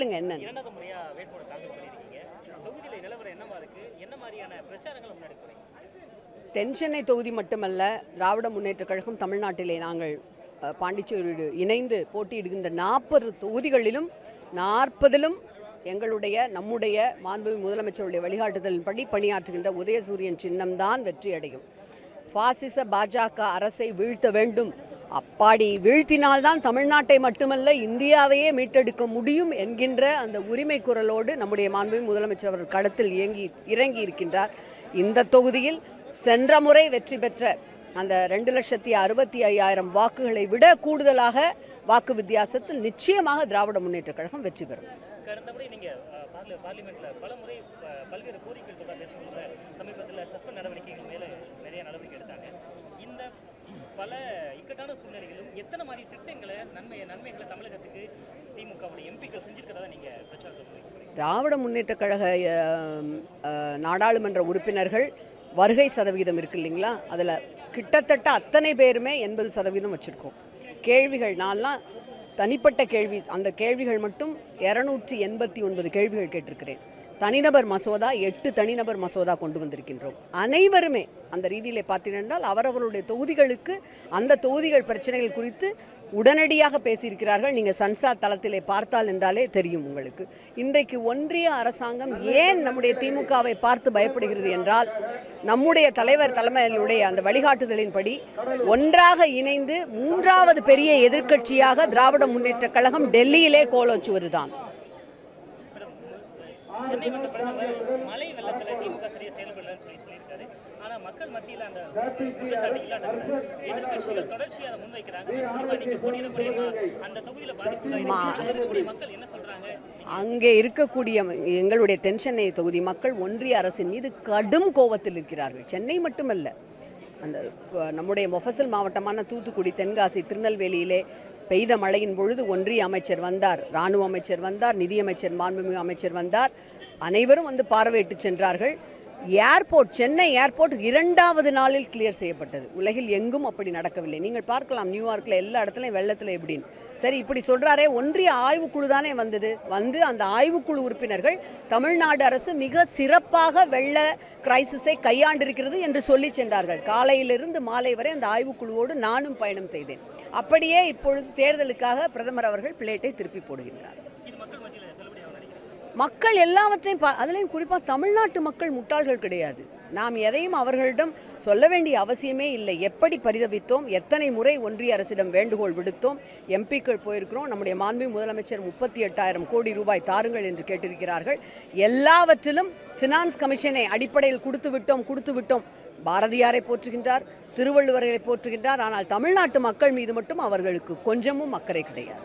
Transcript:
சொல்லுங்க என்ன இரண்டாவது முறையா வேட்புமனு தாக்கல் பண்ணியிருக்கீங்க. தொகுதியில நிலவரம் என்னவா இருக்கு? என்ன மாதிரியான பிரச்சாரங்களை முன்னாடி போறீங்க? தென்சென்னை தொகுதி மட்டுமல்ல, திராவிட முன்னேற்றக் கழகம் தமிழ்நாட்டிலே நாங்கள் பாண்டிச்சேரியோடு இணைந்து போட்டியிடுகின்ற 40 தொகுதிகளிலும் 40லும் நம்முடைய மாண்புமிகு முதலமைச்சருடைய வழிகாட்டுதலின்படி பணியாற்றுகின்ற உதயசூரியன் சின்னம்தான் வெற்றி அடையும். பாசிச பாஜக அரசை வீழ்த்த வேண்டும், அப்பாடி வீழ்த்தினால்தான் தமிழ்நாட்டை மட்டுமல்ல இந்தியாவையே மீட்டெடுக்க முடியும் என்கின்ற அந்த உரிமை குரலோடு நம்முடைய மாண்புமிகு முதலமைச்சர் அவர்கள் களத்தில் இறங்கி இருக்கின்றார். இந்த தொகுதியில் சென்ற முறை வெற்றி பெற்ற அந்த 2,65,000 வாக்குகளை விட கூடுதலாக வாக்கு வித்தியாசத்தில் நிச்சயமாக திராவிட முன்னேற்றக் கழகம் வெற்றி பெறும். கடந்த முறை நீங்க பார்லிமெண்ட்ல பல முறை பல்வேறு கோரிக்கைகள் தொடர்பாக பேசும்போது சமீபத்தில் சஸ்பெண்ட் நடவடிக்கைகள் மேல நிறைய நடவடிக்கை எடுத்தாங்க. இந்த பல இக்கட்டான சூழ்நிலைகளும் எத்தனை மாதிரி திட்டங்களை நன்மைகளை தமிழகத்துக்கு திமுகவுடைய எம்பிக்கள் செஞ்சிருக்கிறதா நீங்க பிரச்சாரத்தில் பண்ணுவீங்க? திராவிட முன்னேற்றக் கழக நாடாளுமன்ற உறுப்பினர்கள் வருகை சதவீதம் இருக்கு இல்லைங்களா, அதில் கிட்டத்தட்ட அத்தனை பேருமே 80% வச்சுருக்கோம். கேள்விகள் நான்லாம் தனிப்பட்ட கேள்வி, அந்த கேள்விகள் மட்டும் 289 கேள்விகள் கேட்டிருக்கிறேன். தனிநபர் மசோதா 8 தனிநபர் மசோதா கொண்டு வந்திருக்கின்றோம். அனைவருமே அந்த ரீதியிலே பார்த்தீர்கள் அவரவருடைய தொகுதிகளுக்கு அந்த தொகுதிகள் பிரச்சனைகள் குறித்து உடனடியாக பேசியிருக்கிறார்கள். நீங்கள் சன்சார் தளத்திலே பார்த்தால் என்றாலே தெரியும் உங்களுக்கு. இன்றைக்கு ஒன்றிய அரசாங்கம் ஏன் நம்முடைய திமுகவை பார்த்து பயப்படுகிறது என்றால், நம்முடைய தலைவர் தலைமையிலுடைய அந்த வழிகாட்டுதலின்படி ஒன்றாக இணைந்து 3வது பெரிய எதிர்க்கட்சியாக திராவிட முன்னேற்றக் கழகம் டெல்லியிலே கோலோச்சுவதுதான். சென்னை வந்த பிரதமர் மழை வெள்ளத்துல திமுக சரியா செயல்படலன்னு சொல்லியிருக்காரு. ஆனா மக்கள் மத்தியில் அந்த குற்றச்சாட்டு இல்லாத எதிர்கட்சிகள் தொடர்ச்சியாக அதை முன்வைக்கிறாங்க. நீங்க போட்டியிடக்கூடிய அந்த தொகுதியில பாதிப்புள்ள மக்கள் என்ன சொல்றாங்க? அங்கே இருக்கக்கூடிய எங்களுடைய தென்சென்னை தொகுதி மக்கள் ஒன்றிய அரசின் மீது கடும் கோபத்தில் இருக்கிறார்கள். சென்னை மட்டுமல்ல, அந்த நம்முடைய மொஃபசல் மாவட்டமான தூத்துக்குடி, தென்காசி, திருநெல்வேலியிலே பெய்த மழையின் பொழுது ஒன்றிய அமைச்சர் வந்தார், இராணுவ அமைச்சர் வந்தார், நிதியமைச்சர் மாண்புமிகு அமைச்சர் வந்தார். அனைவரும் வந்து பார்வையிட்டு சென்றார்கள். ஏர்போர்ட், சென்னை ஏர்போர்ட் 2வது நாளில் கிளியர் செய்யப்பட்டது. உலகில் எங்கும் அப்படி நடக்கவில்லை. நீங்கள் பார்க்கலாம், நியூயார்க்கில் எல்லா இடத்துலையும் வெள்ளத்தில் எப்படின்னு. சரி, இப்படி சொல்கிறாரே, ஒன்றிய ஆய்வுக்குழு தானே வந்து அந்த ஆய்வுக்குழு உறுப்பினர்கள் தமிழ்நாடு அரசு மிக சிறப்பாக வெள்ள கிரைசிஸை கையாண்டிருக்கிறது என்று சொல்லி சென்றார்கள். காலையிலிருந்து மாலை வரை அந்த ஆய்வுக்குழுவோடு நானும் பயணம் செய்தேன். அப்படியே இப்பொழுது தேர்தலுக்காக பிரதமர் அவர்கள் பிளேட்டை திருப்பி போடுகின்றார். மக்கள் எல்லாவற்றையும் அதிலையும் குறிப்பாக தமிழ்நாட்டு மக்கள் முட்டாள்கள் கிடையாது. நாம் எதையும் அவர்களிடம் சொல்ல வேண்டிய அவசியமே இல்லை. எப்படி பரிதவித்தோம், எத்தனை முறை ஒன்றிய அரசிடம் வேண்டுகோள் விடுத்தோம், எம்பிக்கள் போயிருக்கிறோம். நம்முடைய மாண்புமிகு முதலமைச்சர் 38,000 கோடி ரூபாய் தாருங்கள் என்று கேட்டிருக்கிறார்கள். எல்லாவற்றிலும் ஃபினான்ஸ் கமிஷனை அடிப்படையில் கொடுத்து விட்டோம். பாரதியாரை போற்றுகின்றார், திருவள்ளுவரை போற்றுகின்றார். ஆனால் தமிழ்நாட்டு மக்கள் மீது மட்டும் அவர்களுக்கு கொஞ்சமும் அக்கறை கிடையாது.